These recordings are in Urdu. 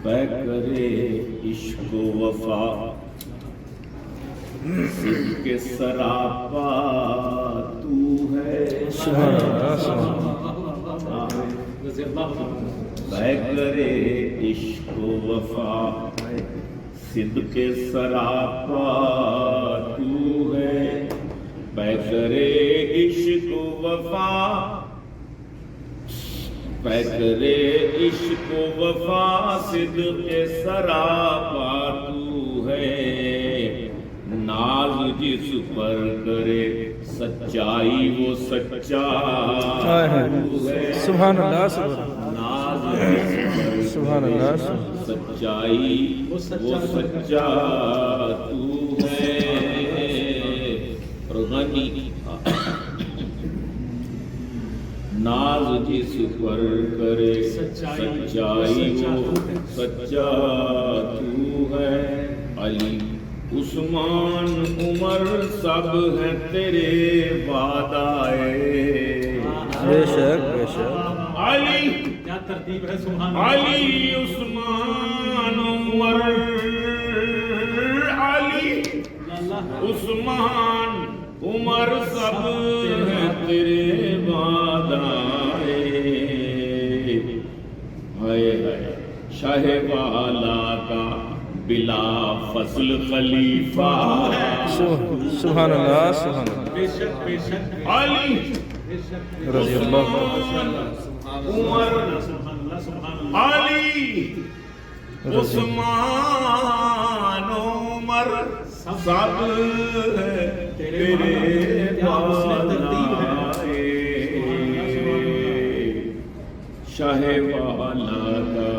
پہ کرے عشق و وفا صدق کے سراپا تو ہے پہ کرے عشق و وفا صدق کے سراپا تو ہے پہ کرے عشق و وفا پہ کرے عشق و وفا صدق سراپا تو ہے ناز جس پر کرے سچائی وہ سچا تو ہے سبحان اللہ ناز جس پر سبحان اللہ سچائی وہ سچا تو ہے اور غنی ناز جس پر کرے سچائی وہ سچا تو ہے علی عثمان عمر سب ہیں تیرے وعدائے بے شک بے شک علی کیا ترتیب ہے سبحان علی عثمان عمر علی عثمان عمر سب ہیں تیرے وعدائے ہائے شاہ والا کا بلا فصل خلیفہ سبحان اللہ سبحان اللہ بے شک بے شک علی رضی اللہ عمر سبحان اللہ سبحان اللہ علی عثمان عمر سب تیرے وعدائے شاہ والا کا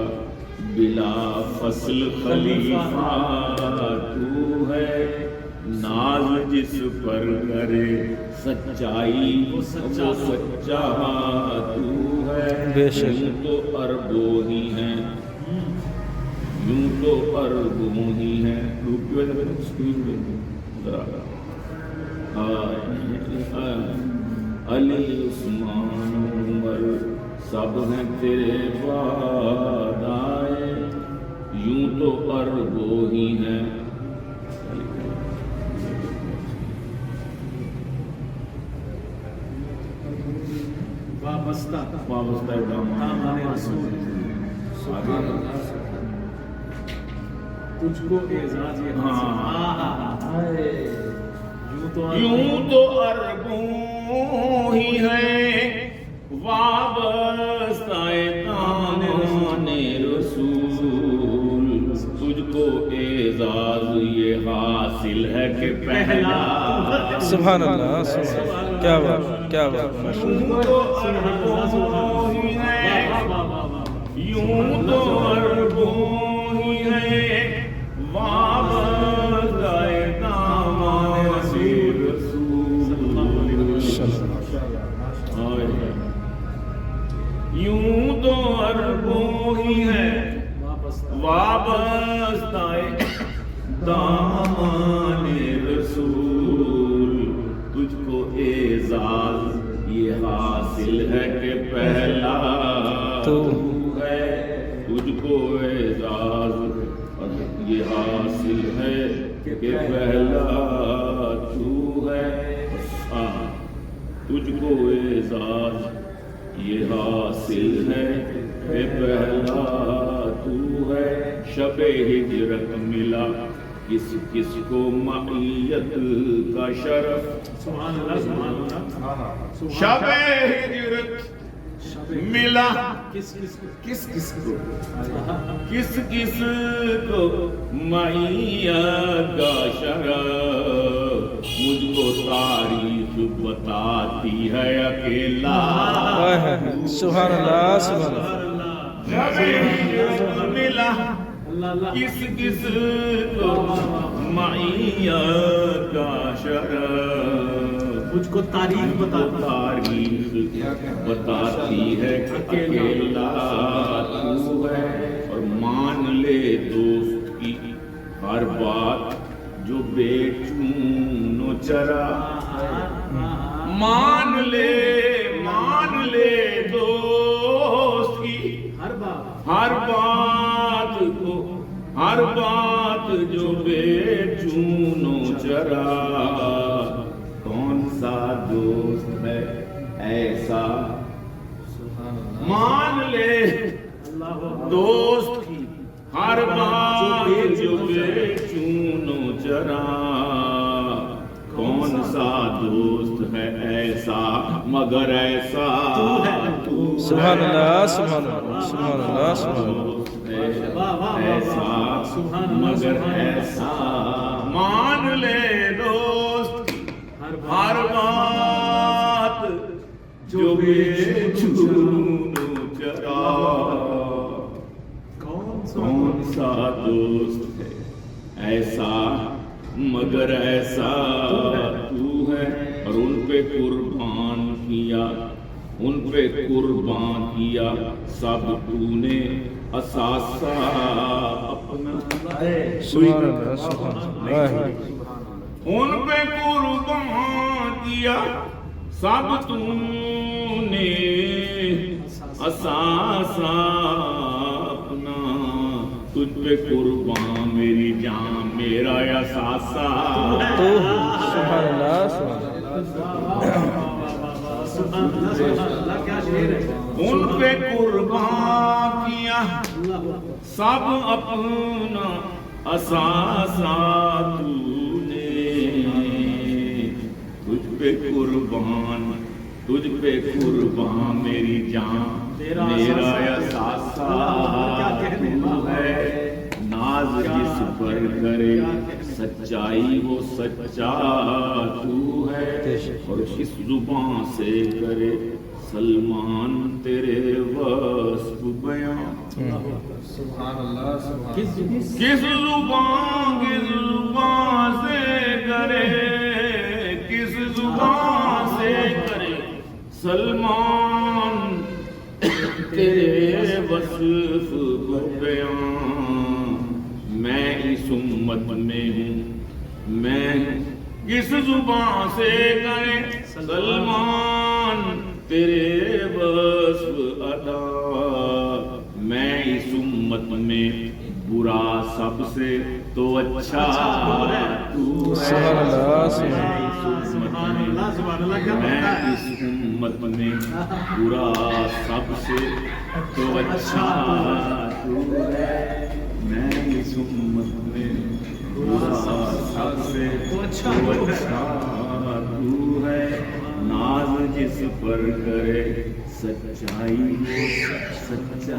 بلا فصل خلیفہ تو ہے ناز جس پر کرے سچائی وہ سچا تو ہے بے شک یوں تو اربوں ہی ہیں یوں تو اربوں ہی ہیں علی عثمان عمر سب ہیں تیرے وعدائے یوں تو اربوں ہی ہیں وابستہ وابستہ دامان رسول سبحان اللہ تجھ کو اعزاز یہ یوں تو اربوں ہی ہیں وابستہ دامان رسول تجھ کو اعزاز یہ حاصل ہے کہ پہلا سبحان اللہ سبحان اللہ کیا بات کیا بات یوں تو اربوں ہی ہیں یوں تو اربوں ہی ہیں وابستہ دامان رسول یوں تو اربوں ہی ہیں وابستہ دامان رسول تجھ کو اعزاز یہ حاصل ہے کہ پہلا تو ہے تجھ کو اعزاز یہ حاصل ہے کہ پہلا تو ہے تجھ کو اعزاز یہ حاصل ہے کہ پہلا تو ہے شب ہجرت ملا کس کس کو معیت کا شرف سبحان اللہ سبحان اللہ شب ہجرت ملا کس کس کو کس کس کو کس کس کو معیت کا شرف مجھ کو تاریخ بتاتی ہے اکیلا سبحان اللہ سبحان اللہ شب ہجرت ملا کس کس کو معیت کا شرف مجھ کو تاریخ تاریخ بتاتی ہے اکیلا تو ہے اور مان لے دوست کی ہر بات جو بے چون و چرا مان لے دوست کی ہر بات ہر بات جو بے چونو چرا کون سا دوست ہے ایسا مان لے دوست کی ہر بات جو بے چونو چرا کون سا دوست ہے ایسا مگر ایسا سبحان اللہ سبحان اللہ سبحان اللہ سبحان اللہ ایسا مگر ایسا مان لے دوست ہر بات جو بے چونو چرا کون سا دوست ہے ایسا مگر ایسا تو ہے اور ان پہ قربان کیا سب تو نے اثاثہ اپنا سبحان اللہ سبحان اللہ ان پہ قربان کیا سب تو نے اثاثہ اپنا تجھ پہ قربان میری جان میرا اثاثہ تو سبحان اللہ سبحان ان پہ قربان کیا سب اپنا اثاثہ تو نے تجھ پہ قربان میری جان میرا اثاثہ تو ہے ناز جس پر کرے سچائی وہ سچا تو ہے اور کس زبان سے کرے سلمان تیرے وصف بیان کس زبان سے کرے کس زبان سے کرے سلمان تیرے وصف بیان میں اس امت میں ہوں میں کس زبان سے کرے سلمان تیرے وصف ادا میں اس امت میں برا سب سے تو اچھا تو ہے میں اس امت میں برا سب سے تو اچھا تو ہے میں اس امت میں برا سب سے تو اچھا تو ہے ناز جس پر کرے سچائی سچا